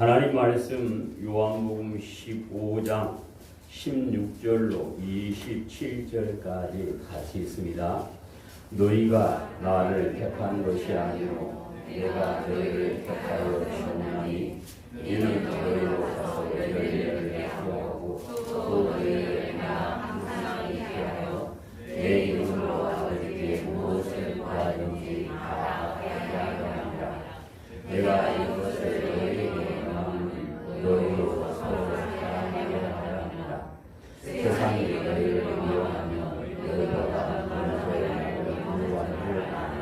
하나님 말씀 요한복음 15장 16절로 27절까지 같이 있습니다. 너희가 나를 택한 것이 아니요 내가 너희를 택하여 주었나니 이는 너희로 가서 너희를 피하고 또 너희를 나 항상 피하여 내 이름으로 아버지께 무엇을 구하든지 다 하게 하리라. 내가 이것을 너희에게 너희로 서로 사랑하게 하려 합니다. 세상이 너희를 미워하면 너희가 먼저 나를 미워하는 줄 안다.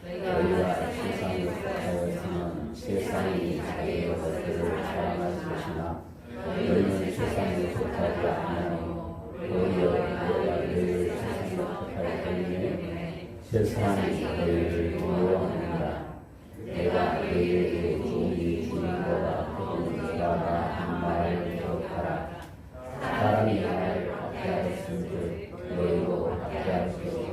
너희가 세상을 사랑하였으면 세상이 자기의 것들을 사랑할 것이나 너희는 세상을 속하지 아니하고 오히려 너희가 너희를 세상을 속하기 때문에 세상이 너희를 미워하느니라. 내가 너희에게 종이 주는 거라 나가 한 말을 기억하라. 사람이 나를 박해하였은즉 너희도 박해할 것이요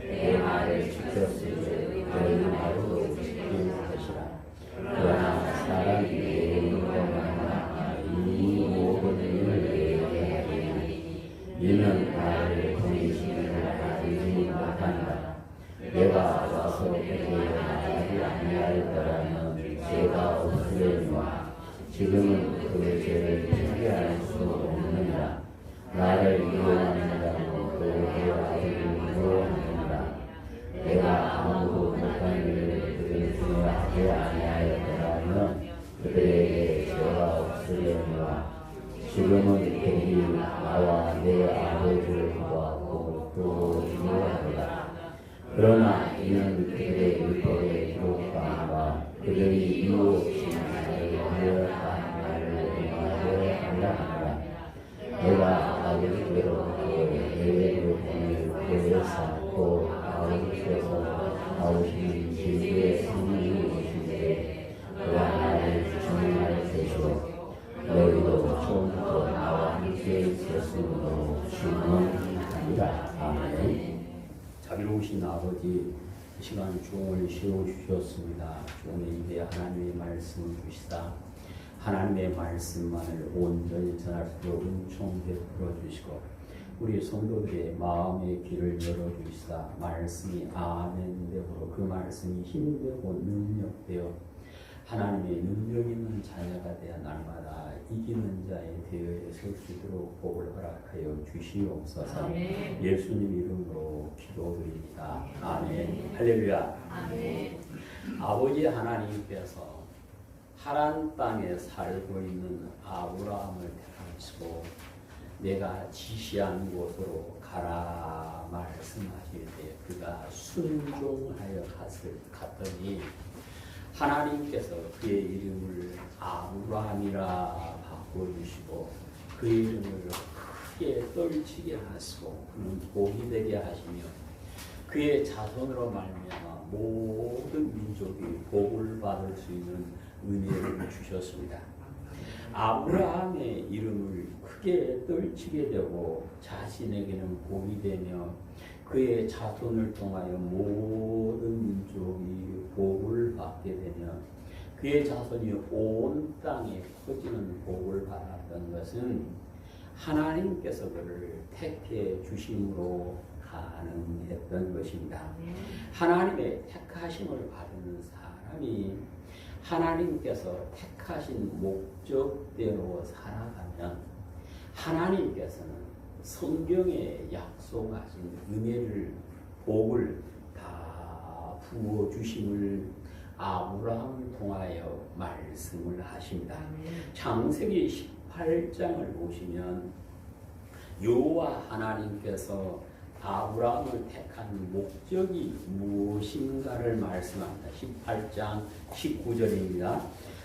내 말을 지켰으니 너희 말도 지킬 것이라. 그러나 사람이 내 이름으로 말하나 이 모든 일을 내게 하리니 이는 나를 보내심을 알지 못한다. 내가 와서 그에게 말하지 아니하였더라면 죄가 없으려니와 지금은 그 죄를 피할 수 없느니라. 나를 미워하느라고 또 그 아들을 미워하느니라. 내가 아무도 못한 일을 그들 중에 하지 아니하였더라면 그들에게 죄가 없으려니와 지금은 그들이 나와 내 아버지를 구하고 또 미워하노라. 그러나 이는 그들의 율법에 기록하노라. 그들이 이유 없이 나를 미워하는 말을 행하게 하려 하노라. 내가 아버지께로 너희를 보낼 교회에서 또 아버지께서 나오시는 진리의 성령이 오시되 그가 나를 증언할 것이요 너희도 처음부터 나와 함께 있었으므로 증언하리라. 아멘. 자비로우신 아버지, 이 시간 종을 세워주셨습니다. 종의 입에 하나님의 말씀을 주시다. 하나님의 말씀만을 온전히 전할 수 있도록 은총 베풀어 주시고 우리 성도들의 마음의 길을 열어주시다. 말씀이 아멘 되고 그 말씀이 힘되고 능력되어 하나님의 능력 있는 자녀가 되어 날마다 이기는 자의 되어 설 수 있도록 복을 허락하여 주시옵소서. 아멘. 예수님 이름으로 기도드립니다. 아멘. 할렐루야. 아멘. 아버지 하나님께서 하란 땅에 살고 있는 아브라함을 택하시고 내가 지시한 곳으로 가라 말씀하실 때 그가 순종하여 갔더니 하나님께서 그의 이름을 아브라함이라 바꿔주시고 그의 이름을 크게 떨치게 하시고 그는 복이 되게 하시며 그의 자손으로 말미암아 모든 민족이 복을 받을 수 있는 은혜를 주셨습니다. 아브라함의 이름을 크게 떨치게 되고 자신에게는 복이 되며 그의 자손을 통하여 모든 민족이 복을 받게 되며 그의 자손이 온 땅에 퍼지는 복을 받았던 것은 하나님께서 그를 택해 주심으로 가능했던 것입니다. 하나님의 택하심을 받은 사람이 하나님께서 택하신 목적대로 살아가면 하나님께서는 성경에 약속하신 은혜를 복을 다 부어 주심을 아브라함을 통하여 말씀을 하십니다. 창세기 18장을 보시면 여호와 하나님께서 아브라함을 택한 목적이 무엇인가를 말씀합니다. 18장 19절입니다.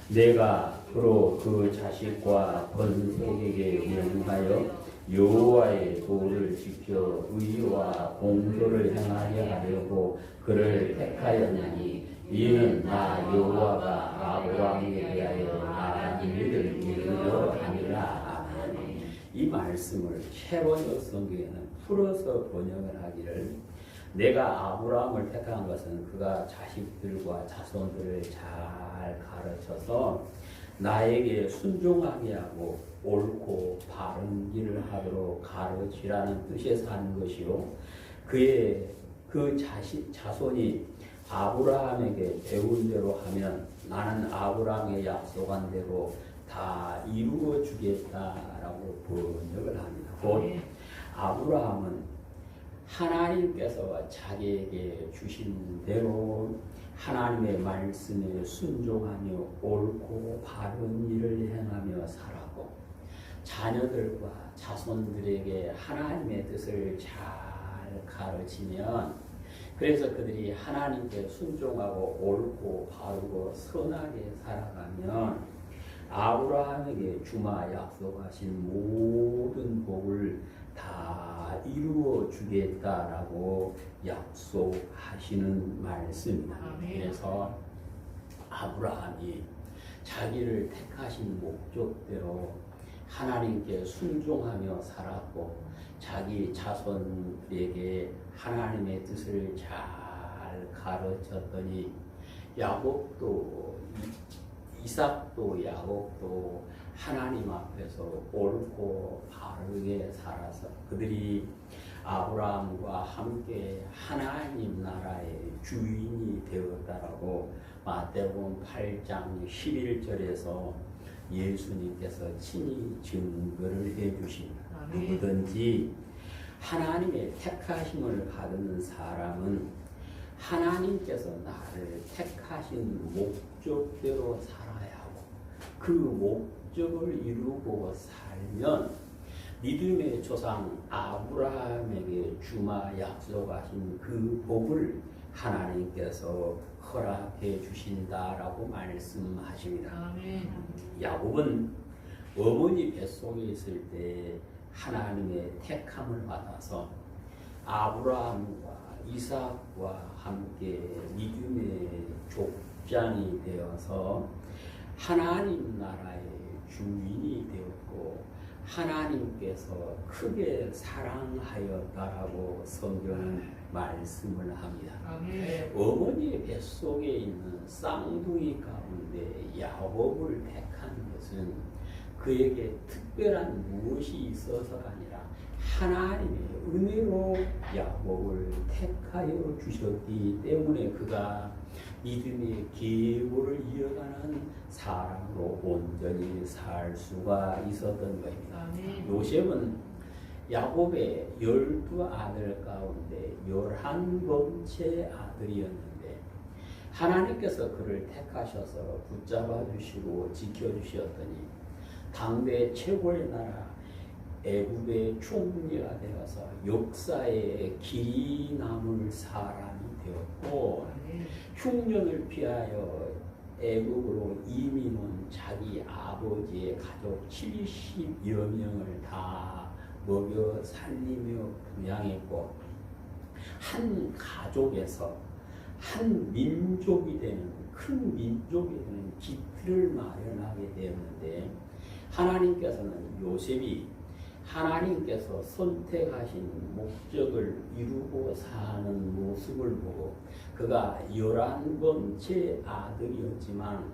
내가 그로 그 자식과 번색에게 명하여 여호와의 도를 지켜 의와 공도를 행하게 하려고 그를 택하였나니 이는 나 여호와가 아브라함에 대하여 말한 일을 이루려 함이라. 아멘. 이 말씀을 쉐보니어 성경에는 풀어서 번역을 하기를 내가 아브라함을 택한 것은 그가 자식들과 자손들을 잘 가르쳐서 나에게 순종하게 하고 옳고 바른 길을 하도록 가르치라는 뜻에서 하는 것이요. 그의 그 자손이 아브라함에게 배운 대로 하면 나는 아브라함의 약속한 대로 다 이루어 주겠다라고 번역을 합니다. 곧 아브라함은 하나님께서 자기에게 주신 대로 하나님의 말씀에 순종하며 옳고 바른 일을 행하며 살았고 자녀들과 자손들에게 하나님의 뜻을 잘 가르치면 그래서 그들이 하나님께 순종하고 옳고 바르고 선하게 살아가면 아브라함에게 주마 약속하신 모든 복을 다 이루어 주겠다라고 약속하시는 말씀입니다. 그래서 아브라함이 자기를 택하신 목적대로 하나님께 순종하며 살았고 자기 자손들에게 하나님의 뜻을 잘 가르쳤더니 야곱도 이삭도 야곱도 하나님 앞에서 옳고 바르게 살아서 그들이 아브라함과 함께 하나님 나라의 주인이 되었다라고 마태복음 8장 11절에서 예수님께서 친히 증거를 해주십니다. 누구든지 하나님의 택하심을 받은 사람은 하나님께서 나를 택하신 목적대로 살아야 하고 그 목적을 이루고 살면 믿음의 조상 아브라함에게 주마 약속하신 그 복을 하나님께서 허락해 주신다라고 말씀하십니다. 아멘. 야곱은 어머니 뱃속에 있을 때 하나님의 택함을 받아서 아브라함과 이삭과 함께 믿음의 족장이 되어서 하나님 나라의 주인이 되었고 하나님께서 크게 사랑하였다라고 성경은 말씀을 합니다. 아멘. 어머니의 뱃속에 있는 쌍둥이 가운데 야곱을 택한 것은 그에게 특별한 무엇이 있어서가 아니라 하나님의 은혜로 야곱을 택하여 주셨기 때문에 그가 믿음의 계보를 이어가는 사람으로 온전히 살 수가 있었던 것입니다. 요셉은 야곱의 12아들 가운데 11번째 아들이었는데 하나님께서 그를 택하셔서 붙잡아 주시고 지켜주셨더니 당대 최고의 나라 애굽의 총리가 되어서 역사에 길이 남을 사람이 되었고 흉년을 피하여 애굽으로 이민 온 자기 아버지의 가족 70여 명을 다 먹여 살리며 부양했고 한 가족에서 한 민족이 되는 큰 민족이 되는 기틀을 마련하게 되었는데 하나님께서는 요셉이 하나님께서 선택하신 목적을 이루고 사는 모습을 보고 그가 11번째 아들이었지만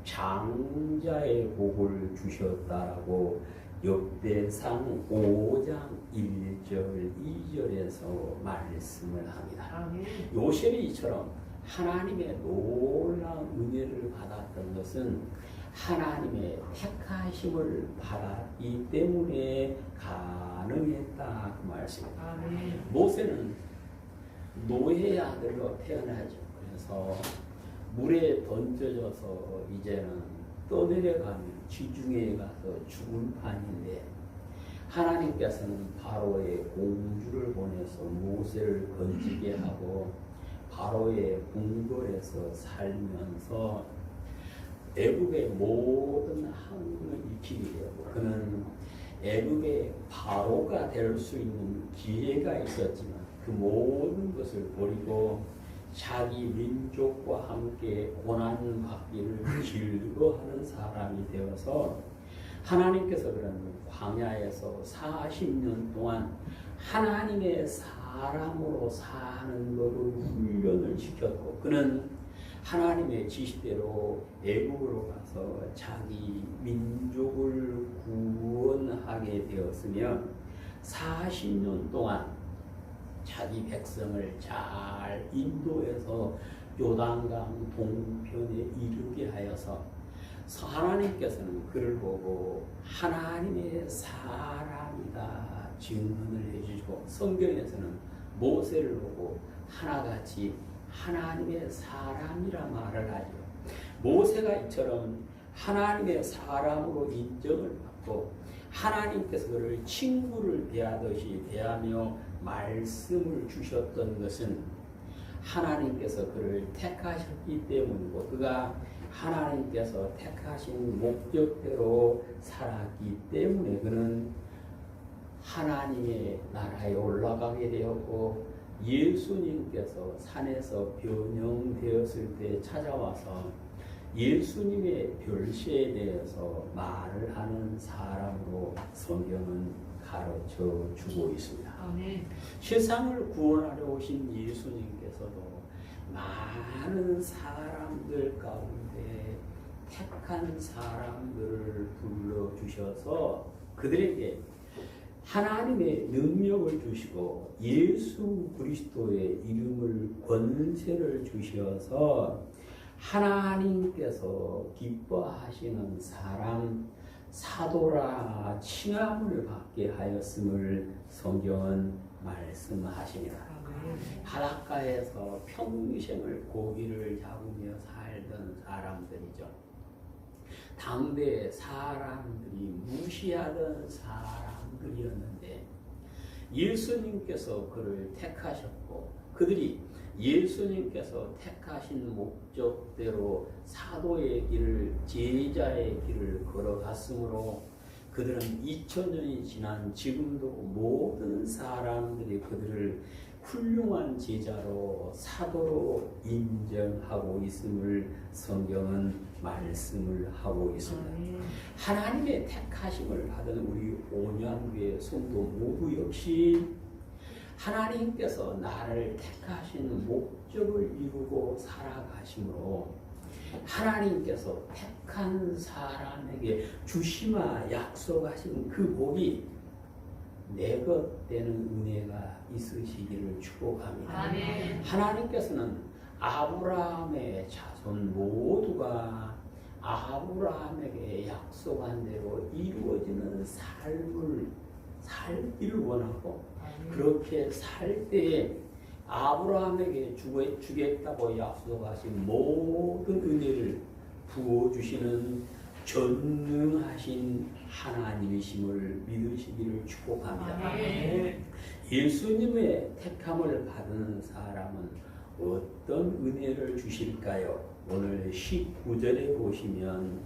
장자의 복을 주셨다라고 역대상 5장 1절 2절에서 말씀을 합니다. 요셉이 이처럼 하나님의 놀라운 은혜를 받았던 것은 하나님의 택하심을 받았기 때문에 가능했다 그 말씀입니다. 모세는 노예의 아들로 태어나죠. 그래서 물에 던져져서 이제는 떠내려가면 지중해에 가서 죽을 판인데 하나님께서는 바로의 공주를 보내서 모세를 건지게 하고 바로의 궁궐에서 살면서 애굽의 모든 항문을 익히게 되었고 그는 애굽의 바로가 될 수 있는 기회가 있었지만 그 모든 것을 버리고 자기 민족과 함께 고난 받기를 즐거워하는 사람이 되어서 하나님께서 그런 광야에서 40년 동안 하나님의 사람으로 사는 것을 훈련을 시켰고 그는 하나님의 지시대로 애국으로 가서 자기 민족을 구원하게 되었으면 40년 동안 자기 백성을 잘 인도해서 요단강 동편에 이르게 하여서 하나님께서는 그를 보고 하나님의 사람이다 증언을 해주시고, 성경에서는 모세를 보고 하나같이 하나님의 사람이라 말을 하죠. 모세가 이처럼 하나님의 사람으로 인정을 받고 하나님께서 그를 친구를 대하듯이 대하며 말씀을 주셨던 것은 하나님께서 그를 택하셨기 때문이고, 그가 하나님께서 택하신 목적대로 살았기 때문에 그는 하나님의 나라에 올라가게 되었고, 예수님께서 산에서 변형되었을 때 찾아와서 예수님의 별세에 대해서 말을 하는 사람으로 성경은 가르쳐 주고 있습니다. 아멘. 세상을 구원하려 오신 예수님께서도 많은 사람들 가운데 택한 사람들을 불러주셔서 그들에게 하나님의 능력을 주시고 예수 그리스도의 이름을 권세를 주셔서 하나님께서 기뻐하시는 사람 사도라 칭함을 받게 하였음을 성경은 말씀하십니다. 바닷가에서 평생을 고기를 잡으며 살던 사람들이죠. 당대 사람들이 무시하던 사람들이었는데 예수님께서 그를 택하셨고, 그들이 예수님께서 택하신 목적대로 사도의 길을, 제자의 길을 걸어갔으므로 그들은 2000년이 지난 지금도 모든 사람들이 그들을 훌륭한 제자로 사도로 인정하고 있음을 성경은 말씀을 하고 있습니다. 하나님의 택하심을 받은 우리 온양교회 성도 모두 역시 하나님께서 나를 택하신 목적을 이루고 살아가심으로 하나님께서 택한 사람에게 주시마 약속하신 그 복이 내 것 되는 은혜가 있으시기를 축복합니다. 아멘. 하나님께서는 아브라함의 자손 모두가 아브라함에게 약속한 대로 이루어지는 삶을 살기를 원하고, 그렇게 살 때에 아브라함에게 주겠다고 약속하신 모든 은혜를 부어주시는 전능하신 하나님이심을 믿으시기를 축복합니다. 예수님의 택함을 받은 사람은 어떤 은혜를 주실까요? 오늘 19절에 보시면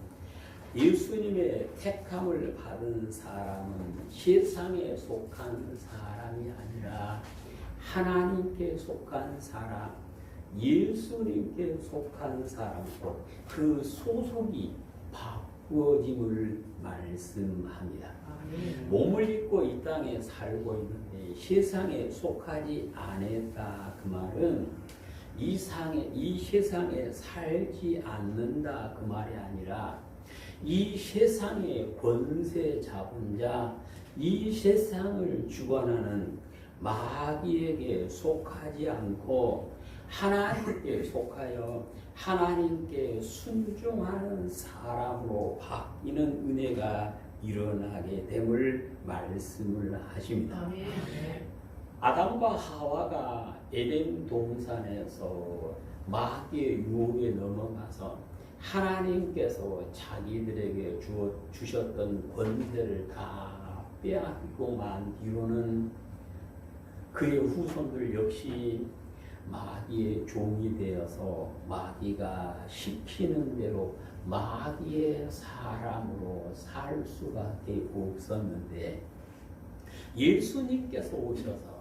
예수님의 택함을 받은 사람은 세상에 속한 사람이 아니라 하나님께 속한 사람, 예수님께 속한 사람으로 그 소속이 바꾸어짐을 말씀합니다. 몸을 입고 이 땅에 살고 있는데 세상에 속하지 않았다, 그 말은 이 세상에 살지 않는다 그 말이 아니라 이 세상의 권세 잡은 자, 이 세상을 주관하는 마귀에게 속하지 않고 하나님께 속하여 하나님께 순종하는 사람으로 바뀌는 은혜가 일어나게 됨을 말씀을 하십니다. 아담과 하와가 에덴 동산에서 마귀의 유혹에 넘어가서 하나님께서 자기들에게 주셨던 권세를 다 빼앗기고 만 뒤로는 그의 후손들 역시 마귀의 종이 되어서 마귀가 시키는 대로 마귀의 사람으로 살 수밖에 없었는데, 예수님께서 오셔서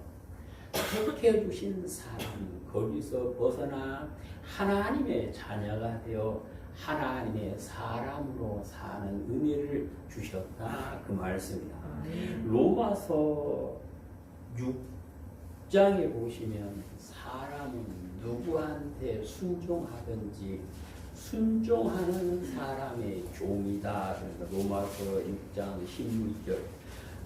택해 주신 사람, 거기서 벗어나 하나님의 자녀가 되어 하나님의 사람으로 사는 은혜를 주셨다 그 말씀입니다. 로마서 6장에 보시면 사람은 누구한테 순종하든지 순종하는 사람의 종이다. 그러니까 로마서 6장 16절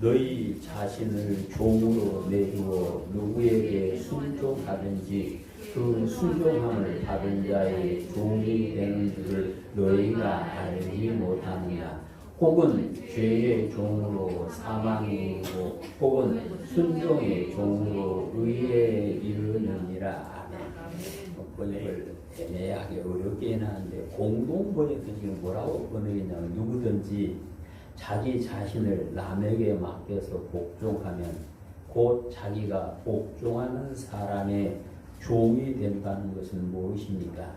너희 자신을 종으로 내두어 누구에게 순종하든지 그 순종함을 받은 자의 종이 되는 줄을 너희가 알지 못하느냐. 혹은 죄의 종으로 사망이 이르고 혹은 순종의 종으로 의에 이르느니라. 번역을 애매하게 어렵게 해놨는데 공동 번역은 지금 뭐라고 번역했냐면 누구든지 자기 자신을 남에게 맡겨서 복종하면 곧 자기가 복종하는 사람의 종이 된다는 것은 무엇입니까?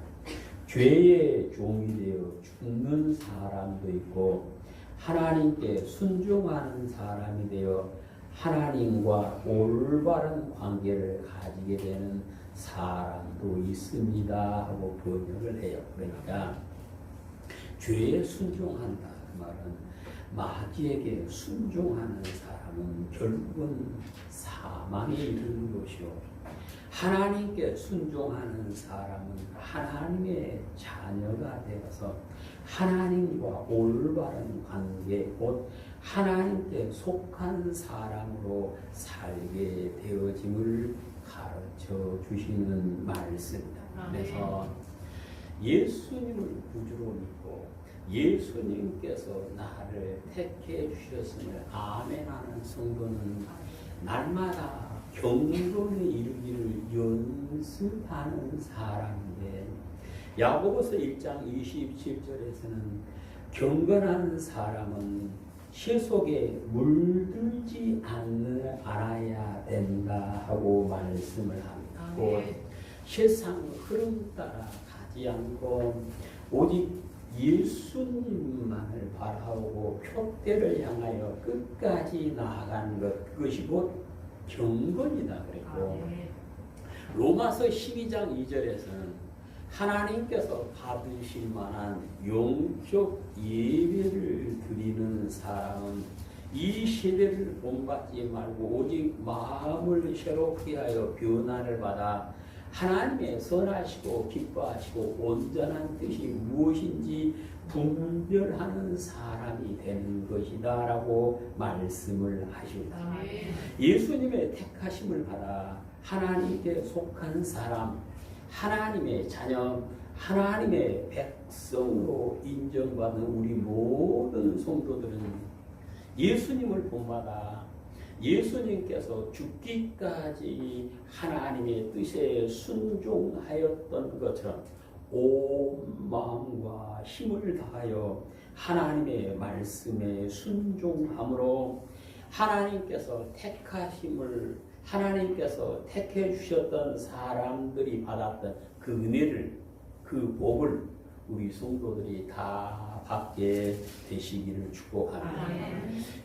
죄의 종이 되어 죽는 사람도 있고 하나님께 순종하는 사람이 되어 하나님과 올바른 관계를 가지게 되는 사람도 있습니다 하고 번역을 해요. 그러니까 죄에 순종한다 그 말은 마귀에게 순종하는 사람은 결국은 사망에 이르는 것이요 하나님께 순종하는 사람은 하나님의 자녀가 되어서 하나님과 올바른 관계 곧 하나님께 속한 사람으로 살게 되어짐을 가르쳐 주시는 말씀입니다. 그래서 예수님을 구주로 믿고 예수님께서 나를 택해 주셨음을 아멘하는 성도는 날마다 경건에 이르기를 연습하는 사람인데 야고보서 1장 27절에서는 경건한 사람은 세속에 물들지 않아야 된다 하고 말씀을 합니다. 곧 세상 흐름 따라 가지 않고 오직 예수님만을 바라보고 표대를 향하여 끝까지 나아가는 것 그것이 곧 경건이다 그랬고 로마서 12장 2절에서는 하나님께서 받으실 만한 영적 예배를 드리는 사람은 이 시대를 본받지 말고 오직 마음을 새롭게 하여 변화를 받아 하나님의 선하시고 기뻐하시고 온전한 뜻이 무엇인지 분별하는 사람이 되는 것이다 라고 말씀을 하십니다. 예수님의 택하심을 받아 하나님께 속한 사람 하나님의 자녀, 하나님의 백성으로 인정받는 우리 모든 성도들은 예수님을 본받아 예수님께서 죽기까지 하나님의 뜻에 순종하였던 것처럼 온 마음과 힘을 다하여 하나님의 말씀에 순종함으로 하나님께서 하나님께서 택해 주셨던 사람들이 받았던 그 은혜를 그 복을 우리 성도들이 다 받게 되시기를 축복합니다.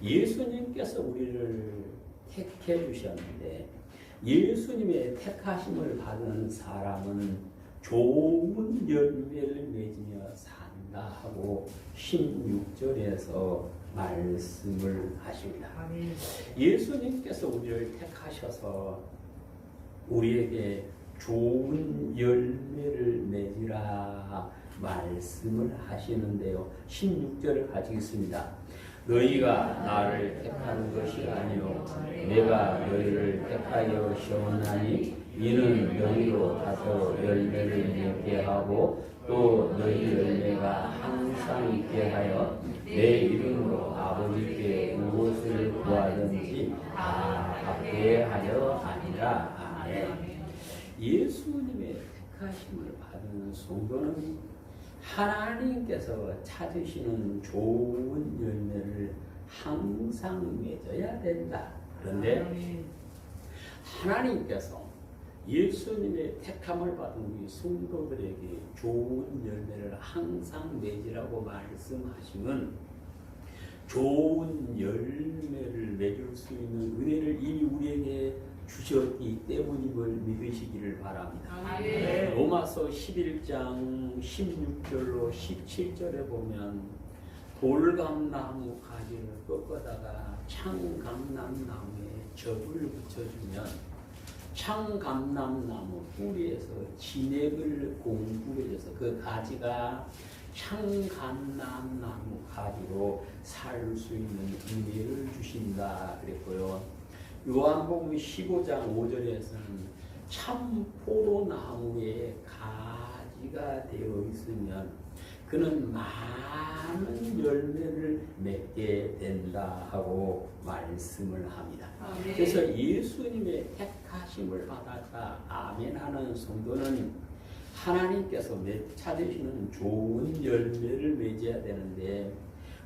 예수님께서 우리를 택해 주셨는데 예수님의 택하심을 받은 사람은 좋은 열매를 맺으며 산다 하고 16절에서 말씀을 하십니다. 예수님께서 우리를 택하셔서 우리에게 좋은 열매를 맺으라 말씀을 하시는데요. 16절을 가지겠습니다. 너희가 나를 택하는 것이 아니요 내가 너희를 택하여 세웠나니 이는 너희로 다소 열매를 맺게 하고 또 너희 열매가 항상 있게 하여 내 이름으로 아버지께 무엇을 구하든지 다 받게 하려 함이라. 아멘. 예수님의 택하심을 받은 성도는 하나님께서 찾으시는 좋은 열매를 항상 맺어야 된다. 그런데 하나님께서 예수님의 택함을 받은 우리 성도들에게 좋은 열매를 항상 맺으라고 말씀하시면 좋은 열매를 맺을 수 있는 은혜를 이미 우리에게 주셨기 때문임을 믿으시기를 바랍니다. 로마서 11장 16절로 17절에 보면 돌감나무 가지를 꺾어다가 창감나무에 접을 붙여주면 향감람나무 뿌리에서 진액을 공급해줘서 그 가지가 향감람나무 가지로 살 수 있는 은혜를 주신다 그랬고요. 요한복음 15장 5절에서는 참 포도나무의 가지가 되어 있으면 그는 많은 열매를 맺게 된다 하고 말씀을 합니다. 그래서 예수님의 택하심을 받았다 아멘하는 성도는 하나님께서 찾으시는 좋은 열매를 맺어야 되는데,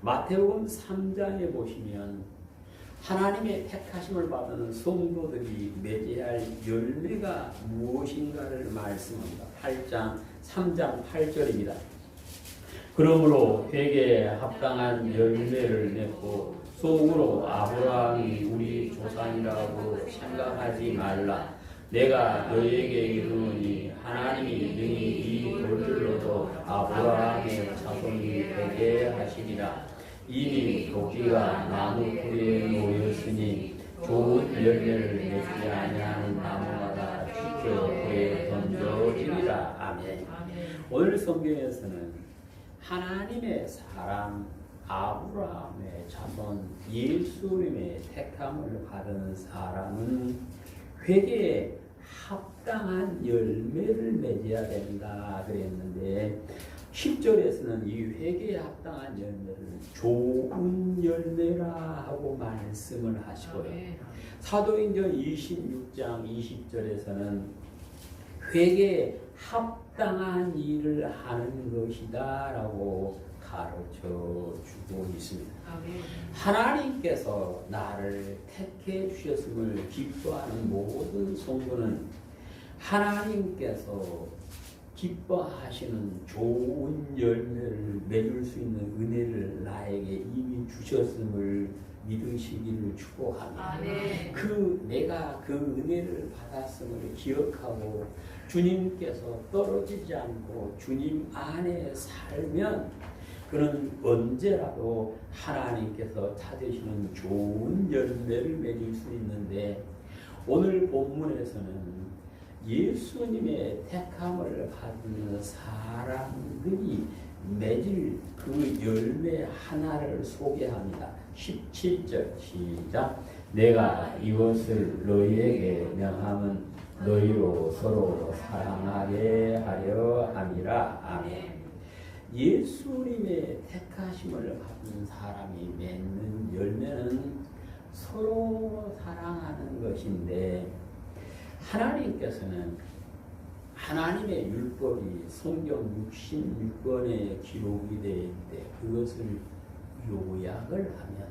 마태복음 3장에 보시면 하나님의 택하심을 받는 성도들이 맺어야 할 열매가 무엇인가를 말씀합니다. 3장 8절입니다. 그러므로 회개에 합당한 열매를 맺고 속으로 아브라함이 우리 조상이라고 생각하지 말라. 내가 너에게 이르노니 하나님이 능히 이 돌들로도 아브라함의 자손이 되게 하시리라. 이미 도끼가 나무 뿌리에 놓였으니 좋은 열매를 맺지 아니하는 나무마다 지켜 불에 던져지리라. 아멘. 오늘 성경에서는 하나님의 사람 아브라함의 자손 예수님의 택함을 받은 사람은 회개에 합당한 열매를 맺어야 된다 그랬는데, 10절에서는 이 회개에 합당한 열매를 좋은 열매라 하고 말씀을 하시고요. 사도행전 26장 20절에서는 회개에 합당한 일을 하는 것이다 라고 가르쳐 주고 있습니다. 하나님께서 나를 택해 주셨음을 기뻐하는 모든 성도는 하나님께서 기뻐하시는 좋은 열매를 맺을 수 있는 은혜를 나에게 이미 주셨음을 믿으시기를 축복합니다. 내가 그 은혜를 받았음을 기억하고 주님께서 떨어지지 않고 주님 안에 살면 그는 언제라도 하나님께서 찾으시는 좋은 열매를 맺을 수 있는데, 오늘 본문에서는 예수님의 택함을 받는 사람들이 맺을 그 열매 하나를 소개합니다. 17절 시작. 내가 이것을 너희에게 명함은 너희로 서로 사랑하게 하려 함이라. 아멘. 예수님의 택하심을 받은 사람이 맺는 열매는 서로 사랑하는 것인데, 하나님께서는 하나님의 율법이 성경 66권에 기록이 되어 있는데 그것을 요약을 하면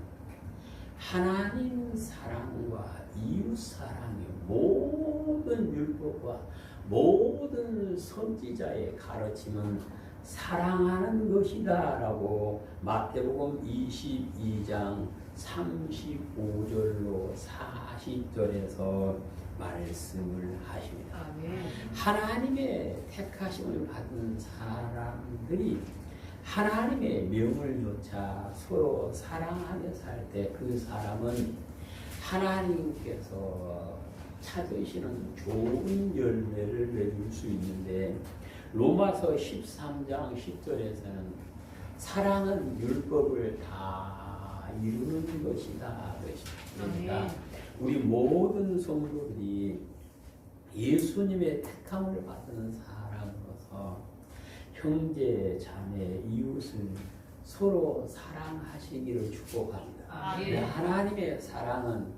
하나님 사랑과 이웃 사랑의 모든 율법과 모든 선지자의 가르침은 사랑하는 것이다 라고 마태복음 22장 35절로 40절에서 말씀을 하십니다. 하나님의 택하심을 받은 사람들이 하나님의 명을 좇아 서로 사랑하며 살 때 그 사람은 하나님께서 찾으시는 좋은 열매를 맺을 수 있는데, 로마서 13장 10절에서는 사랑은 율법을 다 이루는 것이다. 그러니까 우리 모든 성도들이 예수님의 택함을 받는 사람으로서 형제, 자매, 이웃을 서로 사랑하시기를 축복합니다. 하나님의 사랑은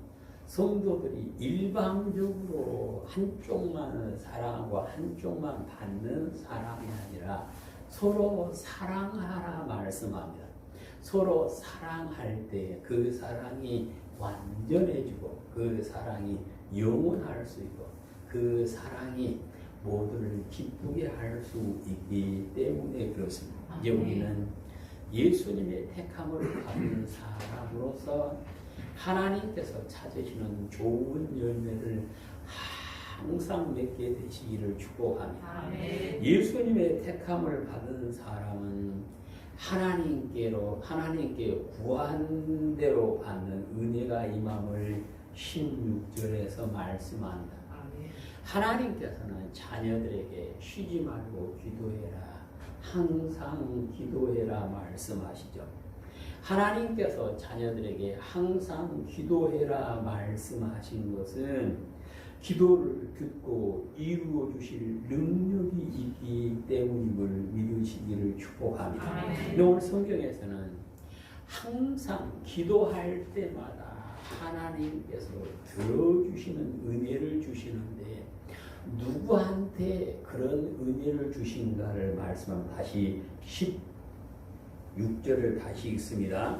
성도들이 일방적으로 한쪽만 사랑하고 한쪽만 받는 사랑이 아니라 서로 사랑하라 말씀합니다. 서로 사랑할 때 그 사랑이 완전해지고 그 사랑이 영원할 수 있고 그 사랑이 모두를 기쁘게 할 수 있기 때문에 그렇습니다. 이제 우리는 예수님의 택함을 받은 사람으로서 하나님께서 찾으시는 좋은 열매를 항상 맺게 되시기를 축복합니다. 예수님의 택함을 받은 사람은 하나님께 구한 대로 받는 은혜가 임함을 16절에서 말씀합니다. 하나님께서는 자녀들에게 쉬지 말고 기도해라, 항상 기도해라 말씀하시죠. 하나님께서 자녀들에게 항상 기도해라 말씀하신 것은 기도를 듣고 이루어 주실 능력이 있기 때문임을 믿으시기를 축복합니다. 오늘 성경에서는 항상 기도할 때마다 하나님께서 들어주시는 은혜를 주시는데 누구한테 그런 은혜를 주신가를 말씀하면 다시 16절을 다시 읽습니다.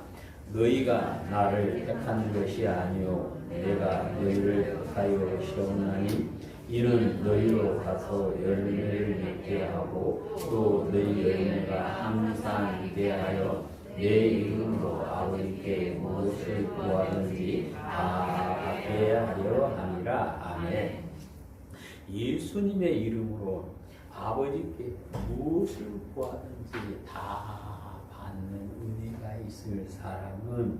너희가 나를 택한 것이 아니요 내가 너희를 택하여 세웠나니 이는 너희로 가서 열매를 맺게 하고 또 너희 열매가 항상 대하여 내 이름으로 아버지께 무엇을 구하든지 다 받게 하려 함이라. 아멘. 예수님의 이름으로 아버지께 무엇을 구하든지 다 받는 은혜가 있을 사람은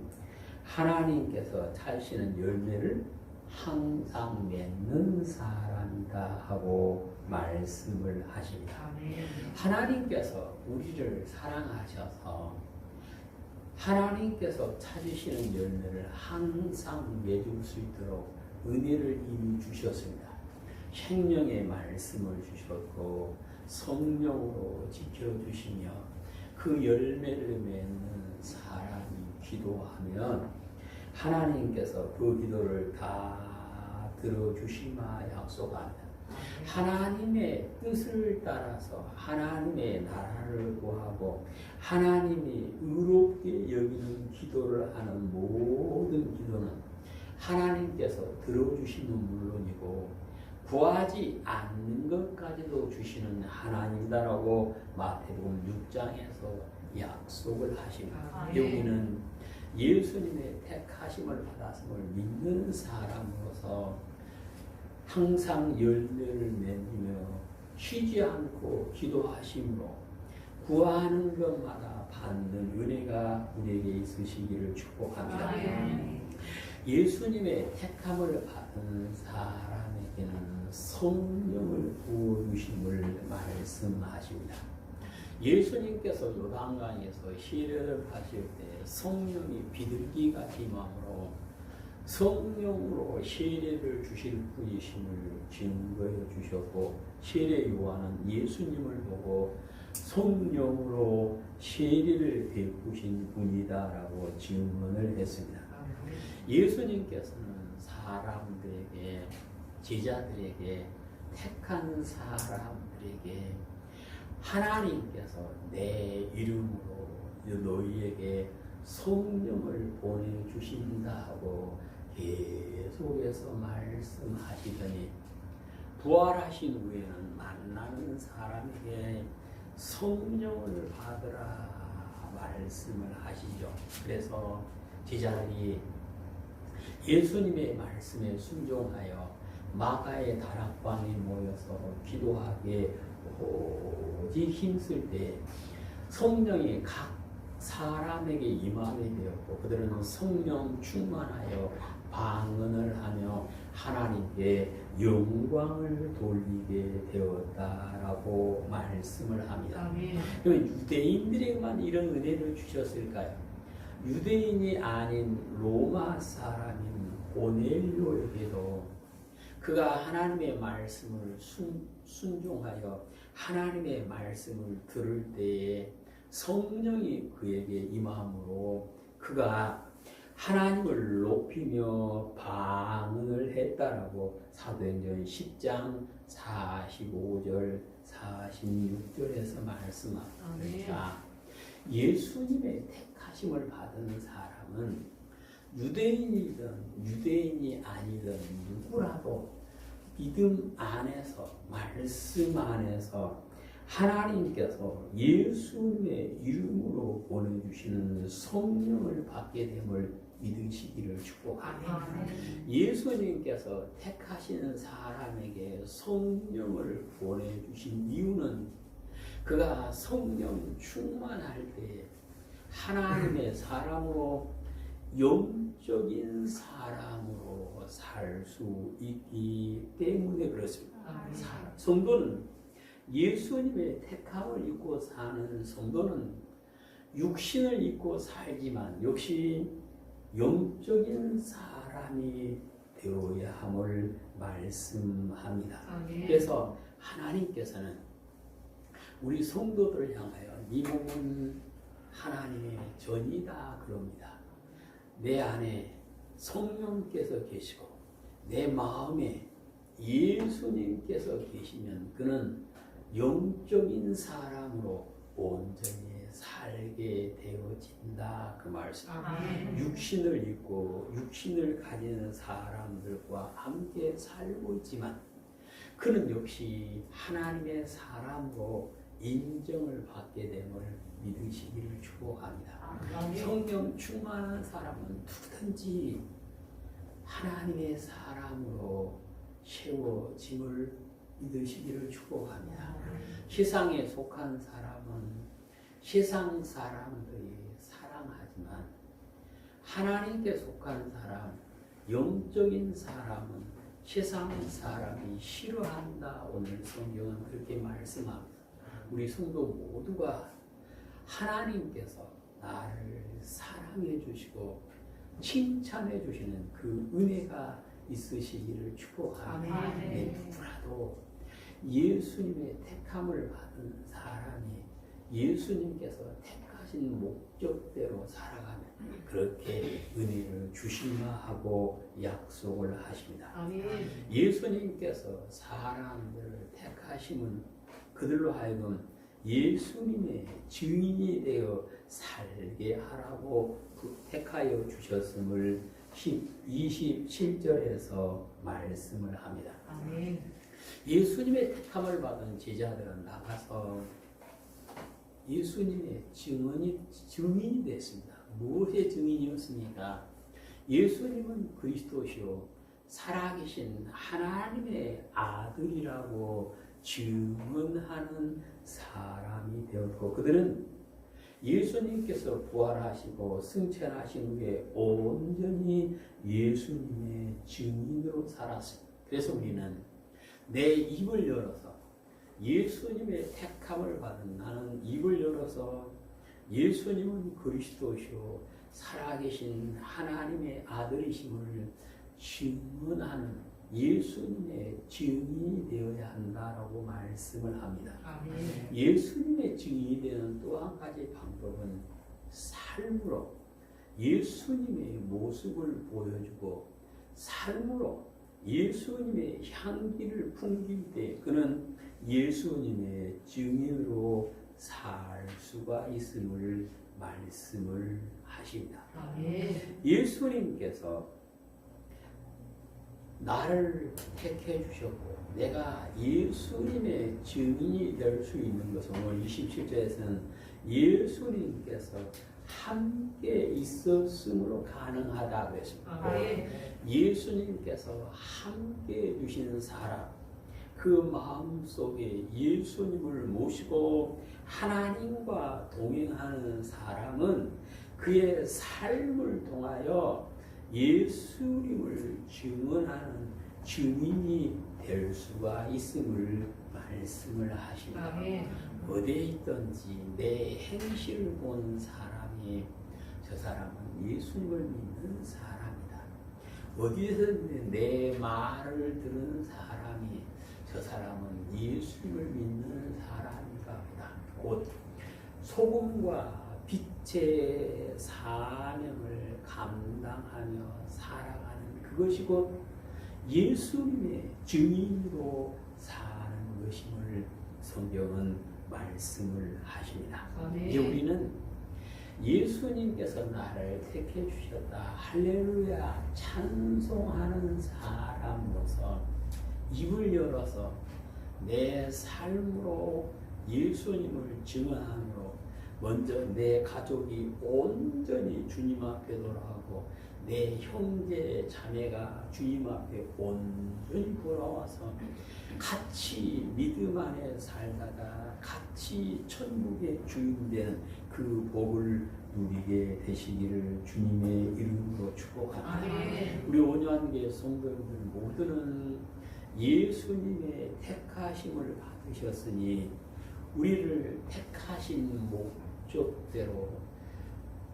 하나님께서 찾으시는 열매를 항상 맺는 사람이다 하고 말씀을 하십니다. 하나님께서 우리를 사랑하셔서 하나님께서 찾으시는 열매를 항상 맺을 수 있도록 은혜를 이미 주셨습니다. 생명의 말씀을 주셨고 성령으로 지켜주시며 그 열매를 맺는 사람이 기도하면 하나님께서 그 기도를 다 들어주시마 약속합니다. 하나님의 뜻을 따라서 하나님의 나라를 구하고 하나님이 의롭게 여기는 기도를 하는 모든 기도는 하나님께서 들어주시는 물론이고 구하지 않는 것까지도 주시는 하나님이다라고 마태복음 6장에서 약속을 하십니다. 여기는 예수님의 택하심을 받았음을 믿는 사람으로서 항상 열매를 맺으며 쉬지 않고 기도하심으로 구하는 것마다 받는 은혜가 우리에게 있으시기를 축복합니다. 예수님의 택함을 받은 사람에게는 성령을 부어주심을 말씀하십니다. 예수님께서 요단강에서 세례를 하실 때 성령이 비둘기같이 임함으로 성령으로 세례를 주실 분이심을 증거해 주셨고 세례 요한은 예수님을 보고 성령으로 세례를 베푸신 분이다라고 증언을 했습니다. 예수님께서는 사람들에게 제자들에게 택한 사람들에게 하나님께서 내 이름으로 너희에게 성령을 보내주신다고 계속해서 말씀하시더니 부활하신 후에는 만나는 사람에게 성령을 받으라 말씀을 하시죠. 그래서 제자들이 예수님의 말씀에 순종하여 마가의 다락방에 모여서 기도하기에 오직 힘쓸 때 성령이 각 사람에게 임하게 되었고 그들은 성령 충만하여 방언을 하며 하나님께 영광을 돌리게 되었다라고 말씀을 합니다. 그럼 유대인들에게만 이런 은혜를 주셨을까요? 유대인이 아닌 로마 사람인 고넬료에게도 그가 하나님의 말씀을 순종하여 하나님의 말씀을 들을 때에 성령이 그에게 임함으로 그가 하나님을 높이며 방언을 했다라고 사도행전 10장 45절 46절에서 말씀합니다. 예수님의 택하심을 받은 사람은 유대인이든 유대인이 아니든 누구라도 믿음 안에서 말씀 안에서 하나님께서 예수님의 이름으로 보내주시는 성령을 받게 됨을 믿으시기를 축복합니다. 예수님께서 택하시는 사람에게 성령을 보내주신 이유는 그가 성령 충만할 때 하나님의 사람으로 영적인 사람으로 살 수 있기 때문에 그렇습니다. 성도는 예수님의 택함을 입고 사는 성도는 육신을 입고 살지만 역시 영적인 사람이 되어야 함을 말씀합니다. 그래서 하나님께서는 우리 성도들을 향하여 이 몸은 하나님의 전이다 그럽니다. 내 안에 성령께서 계시고 내 마음에 예수님께서 계시면 그는 영적인 사람으로 온전히 살게 되어진다 그 말씀. 육신을 입고 육신을 가지는 사람들과 함께 살고 있지만 그는 역시 하나님의 사람으로 인정을 받게 됨을 믿으시기를 축복합니다. 성령 충만한 사람은 누구든지 하나님의 사람으로 세워짐을 믿으시기를 축복합니다. 세상에 속한 사람은 세상 사람들이 사랑하지만 하나님께 속한 사람, 영적인 사람은 세상 사람이 싫어한다. 오늘 성경은 그렇게 말씀합니다. 우리 성도 모두가 하나님께서 나를 사랑해 주시고 칭찬해 주시는 그 은혜가 있으시기를 축복합니다. 누구라도 예수님의 택함을 받은 사람이 예수님께서 택하신 목적대로 살아가면 그렇게 은혜를 주시마 하고 약속을 하십니다. 예수님께서 사람들을 택하심은 그들로 하여금 예수님의 증인이 되어 살게 하라고 택하여 주셨음을 27절에서 말씀을 합니다. 예수님의 택함을 받은 제자들은 나가서 예수님의 증인이 됐습니다. 무엇의 증인이었습니까? 예수님은 그리스도시요 살아계신 하나님의 아들이라고 증언하는 사람이 되었고 그들은 예수님께서 부활하시고 승천하신 후에 온전히 예수님의 증인으로 살았습니다. 그래서 우리는 내 입을 열어서 예수님의 택함을 받은 나는 입을 열어서 예수님은 그리스도시요 살아계신 하나님의 아들이심을 증언하는 예수님의 증인이 되어야 한다라고 말씀을 합니다. 예수님의 증인이 되는 또 한 가지 방법은 삶으로 예수님의 모습을 보여주고 삶으로 예수님의 향기를 풍길 때 그는 예수님의 증인으로 살 수가 있음을 말씀을 하십니다. 예수님께서 나를 택해 주셨고 내가 예수님의 증인이 될 수 있는 것은 오늘 27절에서는 예수님께서 함께 있었으므로 가능하다고 했습니다. 예수님께서 함께 해주시는 사람 그 마음속에 예수님을 모시고 하나님과 동행하는 사람은 그의 삶을 통하여 예수님을 증언하는 증인이 될 수가 있음을 말씀을 하십니다. 어디에 있든지 내 행실을 본 사람이 저 사람은 예수님을 믿는 사람이다. 어디에서든 내 말을 들은 사람이 저 사람은 예수님을 믿는 사람인가 보다. 곧 소금과 빛의 사명을 감당하며 살아가는 그것이 곧 예수님의 증인으로 사는 것임을 성경은 말씀을 하십니다. 이제 우리는 예수님께서 나를 택해 주셨다 할렐루야 찬송하는 사람으로서 입을 열어서 내 삶으로 예수님을 증언함으로 먼저 내 가족이 온전히 주님 앞에 돌아가고 내 형제 자매가 주님 앞에 온전히 돌아와서 같이 믿음 안에 살다가 같이 천국의 주인 되는 그 복을 누리게 되시기를 주님의 이름으로 축복합니다. 우리 온유한교회 성도님들 모두는 예수님의 택하심을 받으셨으니 우리를 택하신 목적대로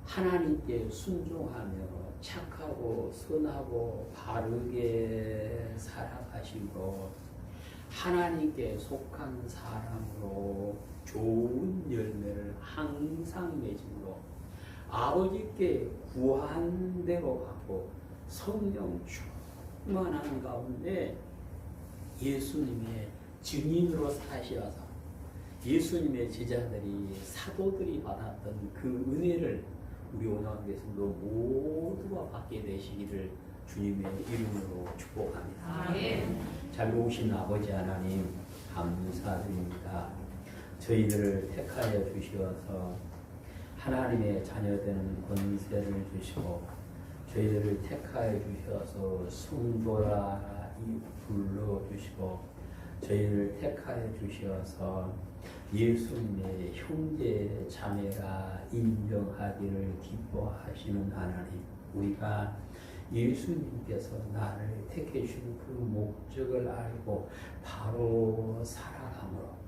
하나님께 순종하며 착하고 선하고 바르게 살아가시고 하나님께 속한 사람으로 좋은 열매를 항상 맺음으로 아버지께 구한 대로 하고 성령 충만한 가운데 예수님의 증인으로 사셔서 예수님의 제자들이 사도들이 받았던 그 은혜를 우리 온유한교회에서도 모두가 받게 되시기를 주님의 이름으로 축복합니다. 잘 보신 아버지 하나님 감사드립니다. 저희들을 택하여 주시어서 하나님의 자녀되는 권세를 주시고 저희들을 택하여 주셔서 성도라 불러주시고 저희를 택하여 주셔서 예수님의 형제 자매가 인정하기를 기뻐하시는 하나님, 우리가 예수님께서 나를 택해 주신 그 목적을 알고 바로 살아감으로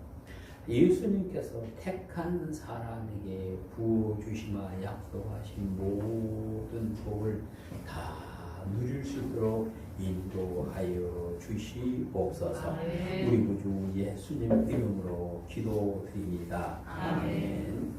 예수님께서 택한 사람에게 부어주시마 약속하신 모든 복을 다 누릴 수 있도록 인도하여 주시옵소서. 우리 구주 예수님 이름으로 기도드립니다. 아멘.